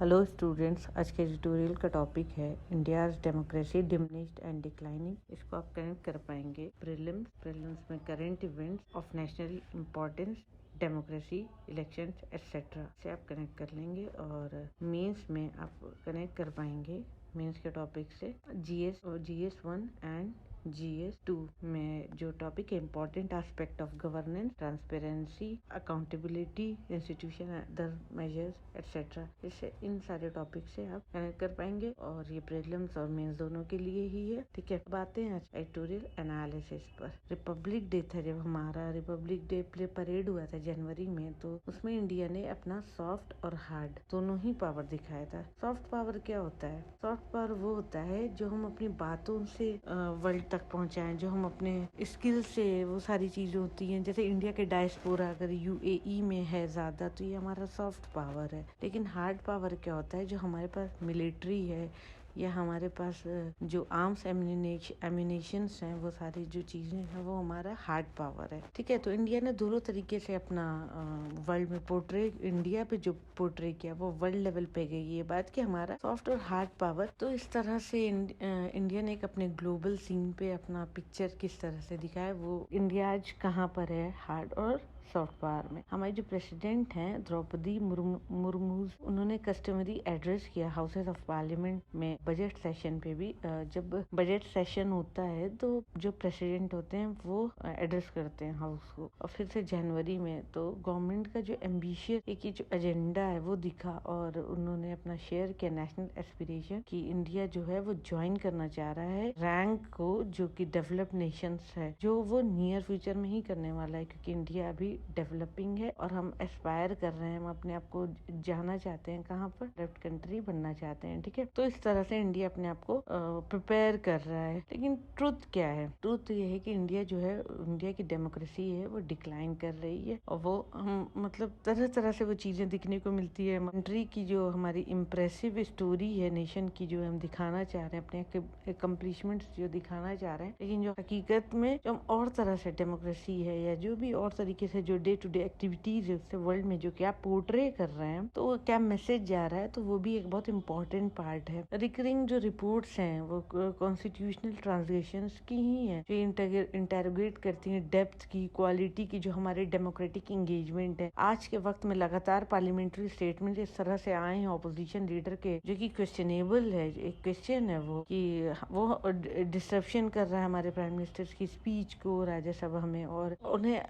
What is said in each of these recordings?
Hello students, आज के tutorial का टॉपिक है India's democracy diminished and declining. इसको आप कनेक्ट कर पाएंगे प्रीलिम्स में current events of national importance, democracy, elections etcetera से आप कनेक्ट कर लेंगे। और मेंस में आप कनेक्ट कर पाएंगे मेंस के टॉपिक से जीएस 1 एंड GS 2 में जो टॉपिक है important aspect of governance, transparency, accountability, institution, other measures etcetera. इससे इन सारे टॉपिक से आप कनेक्ट कर पाएंगे और ये प्रीलिम्स और मेंस दोनों के लिए ही है। ठीक है, बातें हैं आज एडिटोरियल एनालिसिस पर। रिपब्लिक डे था, जब हमारा रिपब्लिक डे परेड हुआ था जनवरी में, तो उसमें इंडिया ने अपना सॉफ्ट और हार्ड दोनों ही पावर दिखाया था। सॉफ्ट पावर क्या होता है? सॉफ्ट पावर वो होता है जो हम अपनी बातों से वर्ल्ड तक पहुंचाएं, जो हम अपने स्किल से, वो सारी चीजें होती हैं। जैसे इंडिया के डायस्पोरा अगर UAE में है ज्यादा, तो ये हमारा सॉफ्ट पावर है। लेकिन हार्ड पावर क्या होता है? जो हमारे पास मिलिट्री है या हमारे पास जो आर्म्स एम्यूनेशंस हैं, वो सारी जो चीजें हैं, वो हमारा हार्ड पावर है। ठीक है, तो इंडिया ने दोनों तरीके से अपना वर्ल्ड में पोर्ट्रे, इंडिया पे जो पोर्ट्रे किया वो वर्ल्ड लेवल पे गई। ये बात कि हमारा सॉफ्ट और हार्ड पावर, तो इस तरह से इंडिया ने एक अपने ग्लोबल सीन पे अपना पिक्चर किस तरह से दिखाया, वो इंडिया आज कहाँ पर है हार्ड और सॉफ्ट पावर में। हमारे जो प्रेसिडेंट हैं द्रौपदी मुर्मू, उन्होंने कस्टमरी एड्रेस किया हाउसेस ऑफ पार्लियामेंट में बजट सेशन पे भी। जब बजट सेशन होता है तो जो प्रेसिडेंट होते हैं वो एड्रेस करते हैं हाउस को। और फिर से जनवरी में तो गवर्नमेंट का जो एम्बिशियस एक जो एजेंडा है वो दिखा, और उन्होंने अपना शेयर किया नेशनल एस्पिरेशन कि इंडिया जो है वो ज्वाइन करना चाह रहा है रैंक को, जो कि डेवलप्ड नेशंस है, जो वो नियर फ्यूचर में ही करने वाला है, क्योंकि इंडिया अभी डेवलपिंग है और हम एस्पायर कर रहे हैं, हम अपने आप को जाना चाहते हैं कहाँ पर, डेवलप्ड कंट्री बनना चाहते हैं। ठीक है, तो इस तरह से इंडिया अपने आप को प्रिपेयर कर रहा है। लेकिन ट्रुथ क्या है? ट्रुथ ये है कि इंडिया जो है, इंडिया की डेमोक्रेसी है वो डिक्लाइन कर रही है। और वो हम मतलब तरह तरह से वो चीजें दिखने को मिलती है। कंट्री की जो हमारी इम्प्रेसिव स्टोरी है नेशन की, जो हम दिखाना चाह रहे हैं, अपने अकम्पलिशमेंट्स जो दिखाना चाह रहे हैं, लेकिन जो हकीकत में जो हम और तरह से डेमोक्रेसी है या जो भी और तरीके से जो डे टू डे एक्टिविटीज है उससे वर्ल्ड में जो क्या पोर्ट्रे कर रहे हैं, तो क्या मैसेज जा रहा है, तो वो भी एक बहुत इंपॉर्टेंट पार्ट है। रिकरिंग जो रिपोर्ट्स हैं वो कॉन्स्टिट्यूशनल ट्रांसग्रेशंस की ही है, जो इंटेरोगेट करती हैं डेप्थ की, क्वालिटी की, जो हमारे डेमोक्रेटिक एंगेजमेंट है। आज के वक्त में लगातार पार्लियामेंट्री स्टेटमेंट इस तरह से आए हैं ऑपोजिशन लीडर के, जो कि क्वेश्चनेबल है। एक क्वेश्चन है वो कि वो डिस्ट्रप्शन कर रहा है हमारे प्राइम मिनिस्टर की स्पीच को राज्यसभा में, और उन्हें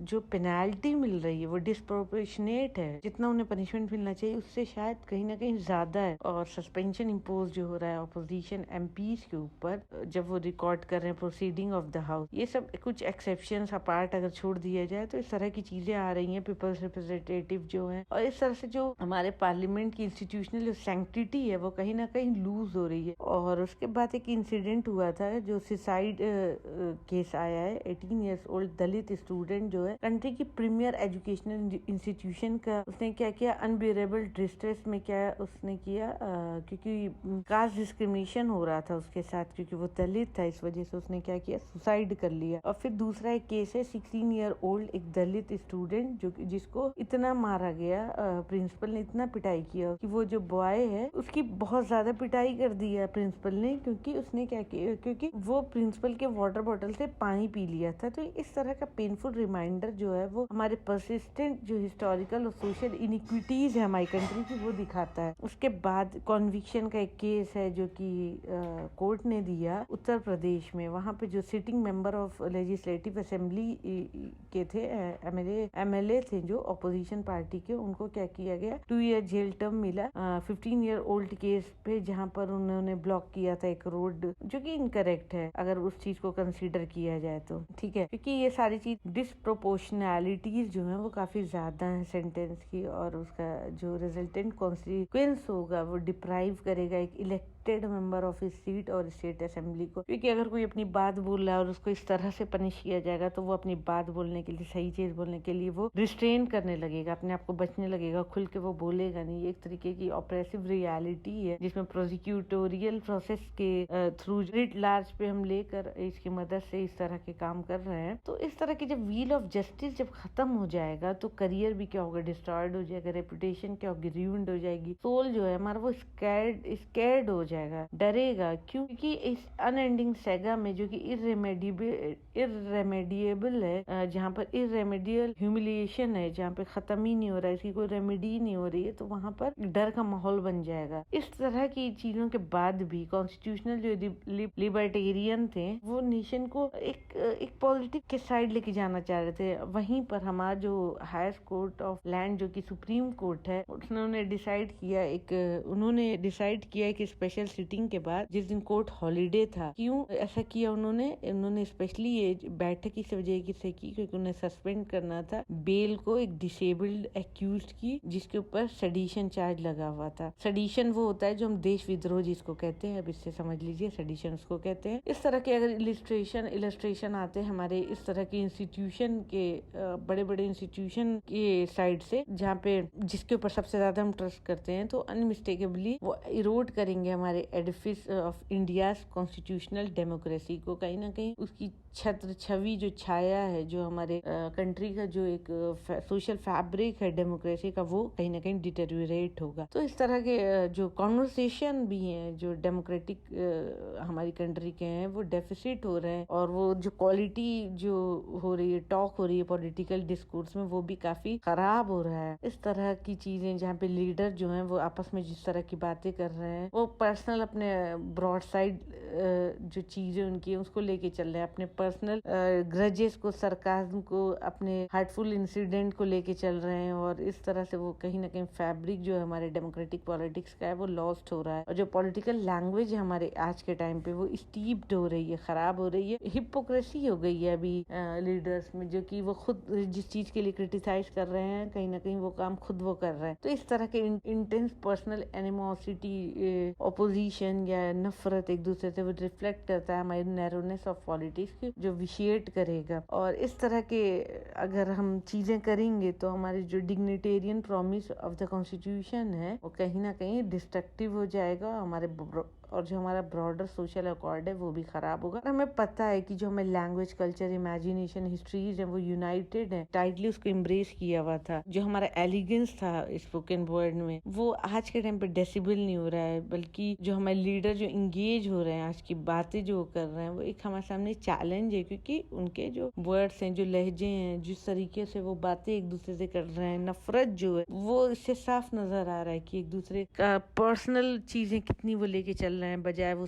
जो पेनाल्टी मिल रही है वो डिस्प्रोपोर्शनेट है। जितना उन्हें पनिशमेंट मिलना चाहिए उससे शायद कहीं ना कहीं ज्यादा है। और सस्पेंशन इम्पोज जो हो रहा है ऑपोजिशन MPs के ऊपर, जब वो रिकॉर्ड कर रहे हैं प्रोसीडिंग ऑफ द हाउस, ये सब कुछ एक्सेप्शंस अपार्ट अगर छोड़ दिया जाए तो इस तरह की चीजें आ रही हैं पीपल्स रिप्रेजेंटेटिव जो है। और इस तरह से जो हमारे पार्लियामेंट की इंस्टीट्यूशनल जो सैंक्टिटी है वो कहीं ना कहीं लूज हो रही है। और उसके बाद एक इंसिडेंट हुआ था, जो सुसाइड केस आया है। 18 ईयर्स ओल्ड दलित स्टूडेंट जो है, कंट्री की प्रीमियर एजुकेशनल इंस्टीट्यूशन का, उसने क्या किया, अनबियरेबल डिस्ट्रेस में क्या उसने किया, क्योंकि कास्ट डिस्क्रिमिनेशन हो रहा था उसके साथ, क्योंकि वो दलित था, इस वजह से उसने क्या किया, सुसाइड कर लिया। और फिर दूसरा एक केस है 16 ईयर ओल्ड एक दलित स्टूडेंट जो जिसको इतना मारा गया, प्रिंसिपल ने इतना पिटाई किया कि वो जो बॉय है उसकी बहुत ज्यादा पिटाई कर दी है प्रिंसिपल ने, क्योंकि उसने क्या किया, क्योंकि वो प्रिंसिपल के वाटर बॉटल से पानी पी लिया था। तो इस तरह का पेनफुल रिमाइंडर जो है वो हमारे परसिस्टेंट जो हिस्टोरिकल और सोशल इनिक्विटीज है हमारी कंट्री की, वो दिखाता है। उसके बाद कॉन्विक्शन का एक केस है जो कि कोर्ट ने दिया उत्तर प्रदेश में। वहाँ पे जो sitting member of legislative assembly के थे, MLA थे जो अपोजिशन पार्टी के, उनको क्या किया गया, 2 ईयर जेल टर्म मिला 15 ईयर ओल्ड केस पे, जहाँ पर उन्होंने ब्लॉक किया था एक रोड, जो कि इनकरेक्ट है अगर उस चीज को कंसीडर किया जाए तो। ठीक है, क्योंकि ये सारी चीज डिस्प्रोपोर्शनैलिटीज जो है वो काफी ज्यादा है सेंटेंस की, और उसका जो रिजल्टेंट कॉन्सिक्वेंस होगा वो डिप्राइव करेगा एक elected member of his seat और स्टेट असेंबली को। क्योंकि अगर कोई अपनी बात बोल रहा है और उसको इस तरह से पनिश किया जाएगा, तो वो अपनी बात बोलने के लिए, सही चीज बोलने के लिए वो रिस्ट्रेन करने लगेगा, अपने आप को बचने लगेगा, खुल के वो बोलेगा नहीं। एक तरीके की ऑपरेसिव रियलिटी है, जिसमें प्रोसिक्यूटोरियल प्रोसेस के थ्रू रिट लार्ज पे हम लेकर इसकी मदद से इस तरह के काम कर रहे हैं। तो इस तरह के जब वी फील ऑफ जस्टिस जब खत्म हो जाएगा तो करियर भी क्या होगा, डिस्ट्रॉयड हो जाएगा, रेपुटेशन क्या होगी, रूइंड हो जाएगी, सोल जो है हमारा वो स्कैर्ड हो जाएगा, डरेगा। क्यों? क्योंकि इस अनएंडिंग सैगा में जो कि इररेमेडिएबल है, जहाँ पर इररेमेडियल ह्यूमिलिएशन है, जहाँ पे खत्म ही नहीं हो रहा है, इसकी कोई रेमेडी नहीं हो रही है, तो वहाँ पर डर का माहौल बन जाएगा। इस तरह की चीजों के बाद भी कॉन्स्टिट्यूशनल जो लिबर्टेरियन थे वो नेशन को एक पॉलिटिक्स के साइड लेके जाना चाह रहे थे। वहीं पर हमारा जो हाईएस्ट कोर्ट ऑफ लैंड जो कि सुप्रीम कोर्ट है, उन्होंने डिसाइड किया कि स्पेशल सिटिंग के बाद जिस दिन कोर्ट हॉलीडे था, क्यों ऐसा किया उन्होंने स्पेशली ये बैठक इस वजह से की क्योंकि उन्हें सस्पेंड करना था बेल को एक डिसेबल्ड एक्यूज्ड की जिसके ऊपर सेडिशन चार्ज लगा हुआ था। सेडिशन वो होता है जो हम देश विद्रोह जिसको कहते हैं, अब इससे समझ लीजिए सेडिशन उसको कहते हैं। इस तरह के अगर इलस्ट्रेशन आते हैं हमारे इस तरह के इंस्टीट्यूशन के बड़े बड़े इंस्टीट्यूशन के साइड से, जहाँ पे जिसके ऊपर सबसे ज्यादा हम ट्रस्ट करते हैं, तो अनमिस्टेकेबली वो इरोड करेंगे हमारे Edifice of India constitutional democracy को। कहीं ना कहीं उसकी छवि जो छाया है, जो हमारे कंट्री का जो एक सोशल फैब्रिक है डेमोक्रेसी का, वो कहीं ना कहीं डिटेरियोरेट होगा। तो इस तरह के जो कॉन्वर्सेशन भी हैं जो डेमोक्रेटिक हमारी कंट्री के हैं वो डेफिसिट हो रहे हैं, और वो जो क्वालिटी जो हो रही है, टॉक हो रही है पॉलिटिकल डिस्कोर्स में, वो भी काफी खराब हो रहा है। इस तरह की चीजें जहाँ पे लीडर जो हैं वो आपस में जिस तरह की बातें कर रहे हैं, वो पर्सनल अपने ब्रॉड साइड जो चीजें उनकी है उसको लेके चल रहे हैं, अपने पर्सनल ग्रजेस को, सरकाज़म को, अपने हार्टफुल इंसिडेंट को लेके चल रहे हैं, और इस तरह से वो कहीं ना कहीं फैब्रिक जो है हमारे डेमोक्रेटिक पॉलिटिक्स का है वो लॉस्ट हो रहा है। और जो पॉलिटिकल लैंग्वेज है हमारे आज के टाइम पे वो स्टीप्ड हो रही है, खराब हो रही है, हिपोक्रेसी हो गई है अभी लीडर्स में, जो कि वो खुद जिस चीज के लिए क्रिटिसाइज कर रहे हैं कहीं ना कहीं वो काम खुद वो कर रहे हैं। तो इस तरह के इंटेंस पर्सनल एनिमोसिटी, ऑपोजिशन या नफरत एक दूसरे से वो रिफ्लेक्ट करता है हमारी नैरोनेस ऑफ पॉलिटिक्स की, जो विशिएट करेगा। और इस तरह के अगर हम चीजें करेंगे तो हमारी जो डिग्निटेरियन प्रॉमिस ऑफ द कॉन्स्टिट्यूशन है वो कहीं ना कहीं डिस्ट्रक्टिव हो जाएगा, और जो हमारा ब्रॉडर सोशल अकॉर्ड है वो भी खराब होगा। और हमें पता है कि जो हमें लैंग्वेज, कल्चर, इमेजिनेशन, हिस्ट्रीज है वो यूनाइटेड है, टाइटली उसको एम्ब्रेस किया हुआ था। जो हमारा एलिगेंस था स्पोकन वर्ड में वो आज के टाइम पे डेसिबल नहीं हो रहा है, बल्कि जो हमारे लीडर जो इंगेज हो रहे हैं, आज की बातें जो कर रहे हैं, वो एक हमारे सामने चैलेंज है, क्योंकि उनके जो वर्ड्स हैं, जो लहजे हैं, जिस तरीके से वो बातें एक दूसरे से कर रहे हैं, नफरत जो है वो इससे साफ नजर आ रहा है कि एक दूसरे का पर्सनल चीजें कितनी वो लेके चल रहे हैं, बजाय वो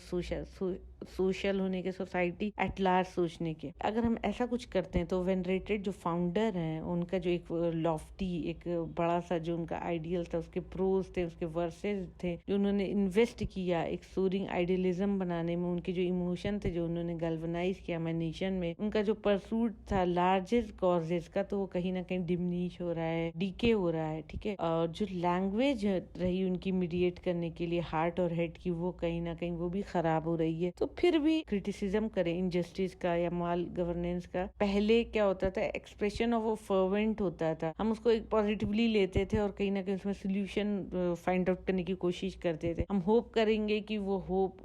सोशल होने के, सोसाइटी एट लार्ज सोचने के। अगर हम ऐसा कुछ करते हैं तो वेनरेटेड जो फाउंडर हैं उनका जो एक लॉफ्टी, एक बड़ा सा जो उनका आइडियल था, उसके प्रोज थे, उसके वर्सेस थे, जो उन्होंने इन्वेस्ट किया एक सोरिंग आइडियलिज्म बनाने में, उनके जो इमोशन थे जो उन्होंने गैल्वनाइज किया हमारे नेशन में, उनका जो परसूट था लार्जेस्ट कॉजेज का, तो वो कहीं ना कहीं डिमिनिश हो रहा है, डीके हो रहा है। ठीक है, और जो लैंग्वेज रही उनकी मीडिएट करने के लिए हार्ट और हेड की, वो कहीं ना कहीं वो भी खराब हो रही है। तो फिर भी क्रिटिसिज्म करें इनजस्टिस का या माल गवर्नेंस का, पहले क्या होता था, एक्सप्रेशन ऑफ वो फर्वेंट होता था, हम उसको एक पॉजिटिवली लेते थे और कहीं ना कहीं उसमें सोल्यूशन फाइंड आउट करने की कोशिश करते थे। हम होप करेंगे कि वो होप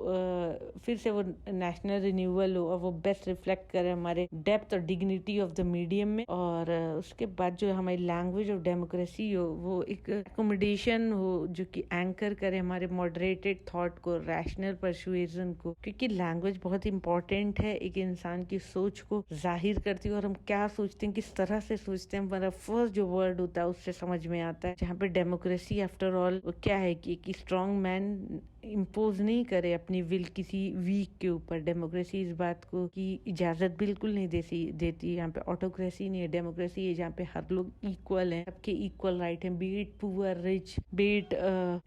फिर से वो नेशनल रिन्यूअल हो और वो बेस्ट रिफ्लेक्ट करे हमारे डेप्थ और डिग्निटी ऑफ द मीडियम में, और उसके बाद जो हमारी लैंग्वेज ऑफ डेमोक्रेसी हो वो एक एकोमोडेशन हो जो कि एंकर करे हमारे मॉडरेटेड थॉट को, रैशनल परसुएजन को, क्योंकि लैंग्वेज बहुत इंपॉर्टेंट है, एक इंसान की सोच को जाहिर करती है, और हम क्या सोचते हैं, किस तरह से सोचते हैं, हमारा फर्स्ट जो वर्ड होता है उससे समझ में आता है। जहाँ पे डेमोक्रेसी आफ्टर ऑल क्या है कि एक स्ट्रॉन्ग मैन इम्पोज नहीं करे अपनी विल किसी वीक के ऊपर। डेमोक्रेसी इस बात को की इजाजत बिल्कुल नहीं देती। यहाँ पे ऑटोक्रेसी नहीं है, डेमोक्रेसी है जहाँ पे हर लोग इक्वल हैं, सबके इक्वल राइट हैं, B it poor rich, B it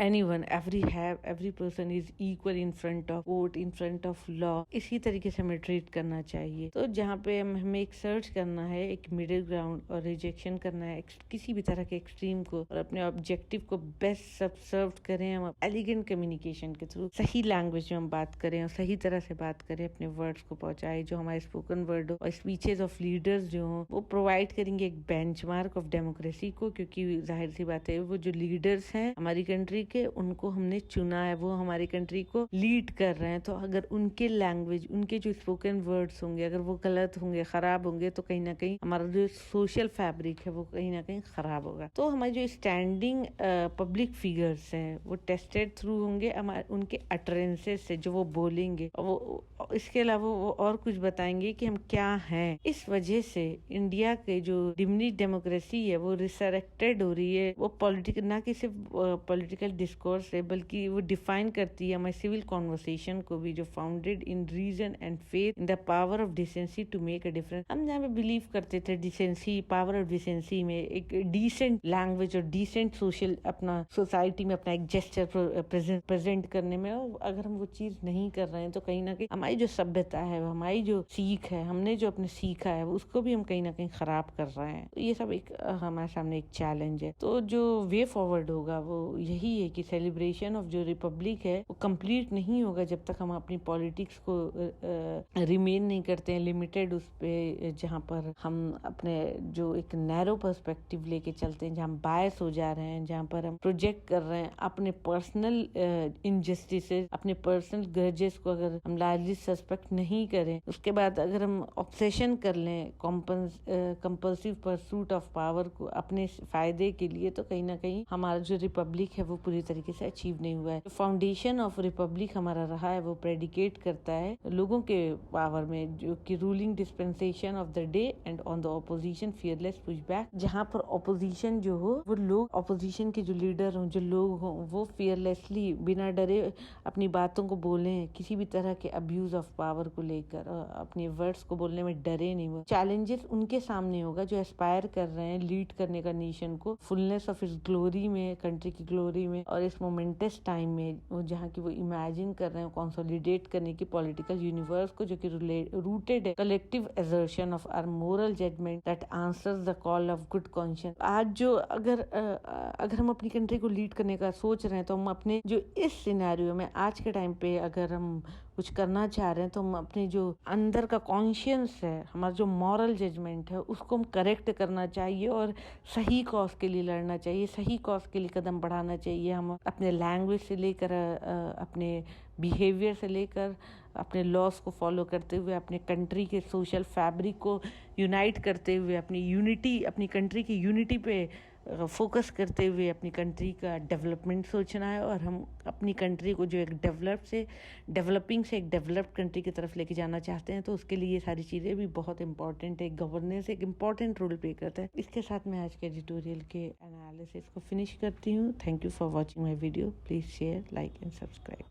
anyone, every person is equal in front of court, in front of law. इसी तरीके से हमें ट्रीट करना चाहिए। तो जहाँ पे हमें एक सर्च करना है, एक मिडिल ग्राउंड, और रिजेक्शन करना है किसी भी तरह के एक्सट्रीम को, और अपने ऑब्जेक्टिव को बेस्ट सर्व करें हम एलिगेंट कम्युनिकेशन कम्युनिकेशन के थ्रू सही लैंग्वेज में हम बात करें और सही तरह से बात करें, अपने वर्ड्स को पहुंचाए, जो हमारे स्पोकन वर्ड और स्पीचेस ऑफ लीडर्स जो हो वो प्रोवाइड करेंगे एक बेंचमार्क ऑफ डेमोक्रेसी को, क्योंकि जाहिर सी बात है वो जो लीडर्स हैं हमारी कंट्री के, उनको हमने चुना है, वो हमारी कंट्री को लीड कर रहे हैं। तो अगर उनके लैंग्वेज, उनके जो स्पोकन वर्ड्स होंगे अगर वो गलत होंगे, खराब होंगे, तो कहीं ना कहीं हमारा जो सोशल फैब्रिक है वो कहीं ना कहीं खराब होगा। तो हमारे जो स्टैंडिंग पब्लिक फिगर्स हैं वो टेस्टेड थ्रू होंगे हमारे उनके अटरेंसेस से, जो वो बोलेंगे, वो इसके अलावा वो और कुछ बताएंगे कि हम क्या हैं। इस वजह से इंडिया के जो डिमिनिश्ड डेमोक्रेसी है वो रिसरेक्टेड हो रही है। वो पॉलिटिकल, ना कि सिर्फ पॉलिटिकल डिस्कोर्स है, बल्कि वो डिफाइन करती है हमारे सिविल कॉन्वर्सेशन को भी, जो founded in reason and faith in the power of decency to make a difference. हम जहाँ पे बिलीव करते थे डिसेंसी, पावर ऑफ डिसेंसी में, एक डिसेंट लैंग्वेज और डिसेंट सोशल अपना सोसाइटी में अपना एक जेस्चर प्रेजेंट करने में, अगर हम वो चीज नहीं कर रहे हैं तो कहीं ना कहीं हमारी जो सभ्यता है, हमारी जो सीख है, हमने जो अपने सीखा है उसको भी हम कहीं ना कहीं खराब कर रहे हैं। तो ये सब एक हमारे सामने एक चैलेंज है। तो जो वे फॉरवर्ड होगा वो यही है कि सेलिब्रेशन ऑफ जो रिपब्लिक है वो कंप्लीट नहीं होगा जब तक हम अपनी पॉलिटिक्स को रिमेन नहीं करते हैं लिमिटेड उस पे, जहाँ पर हम अपने जो एक नैरो पर्सपेक्टिव लेके चलते हैं, जहाँ हम बायस हो जा रहे हैं, जहाँ पर हम प्रोजेक्ट कर रहे हैं अपने पर्सनल इनजस्टिसेस, अपने पर्सनल ग्रजेस को अगर हम लार्जली सस्पेक्ट नहीं करें, उसके बाद अगर हम ऑब्सेशन कर लें कंपल्सिव परसूट ऑफ पावर को अपने फायदे के लिए, तो कहीं ना कहीं हमारा जो रिपब्लिक है वो पूरी तरीके से अचीव नहीं हुआ है। फाउंडेशन ऑफ रिपब्लिक हमारा रहा है वो प्रेडिकेट करता है लोगों के पावर में, जो कि ruling dispensation of the day and on the opposition fearless pushback, जहाँ पर ऑपोजिशन जो हो वो लोग, ऑपोजिशन के जो लीडर हों, जो लोग हों, वो फियरलेसली बिना डरे अपनी बातों को बोलें, किसी भी तरह के अब्यूज ऑफ पावर को लेकर अपने वर्ड्स को बोलने में डरे नहीं। वो चैलेंजेस उनके सामने होगा जो एस्पायर कर रहे हैं लीड करने का नेशन को फुलनेस ऑफ इस ग्लोरी में, कंट्री की ग्लोरी में, और इस मोमेंटस टाइम में, वो जहाँ की वो इमेजिन कर रहे हैं कंसोलिडेट करने की पॉलिटिकल यूनिवर्स को, जो कि रूटेड है collective assertion of our moral judgement that answers the call of good conscience. आज जो अगर हम अपनी कंट्री को लीड करने का सोच रहे हैं, तो हम अपने जो इस सिनेरियो में आज के टाइम पे अगर हम कुछ करना चाह रहे हैं, तो हम अपने जो अंदर का कॉन्शियंस है, हमारा जो मॉरल जजमेंट है, उसको हम करेक्ट करना चाहिए और सही कॉज के लिए लड़ना चाहिए, सही कॉज के लिए कदम बढ़ाना चाहिए। हम अपने लैंग्वेज से लेकर अपने बिहेवियर से लेकर अपने लॉस को फॉलो करते हुए, अपने कंट्री के सोशल फैब्रिक को यूनाइट करते हुए, अपनी कंट्री की यूनिटी पे फोकस करते हुए अपनी कंट्री का डेवलपमेंट सोचना है। और हम अपनी कंट्री को जो एक डेवलपिंग से एक डेवलप्ड कंट्री की तरफ लेके जाना चाहते हैं, तो उसके लिए ये सारी चीज़ें भी बहुत इंपॉर्टेंट है। गवर्नेंस एक इम्पॉर्टेंट रोल प्ले करता है। इसके साथ मैं आज के एडिटोरियल के एनालिसिस को फिनिश करती हूँ। Thank you for watching my video. Please share, like and subscribe.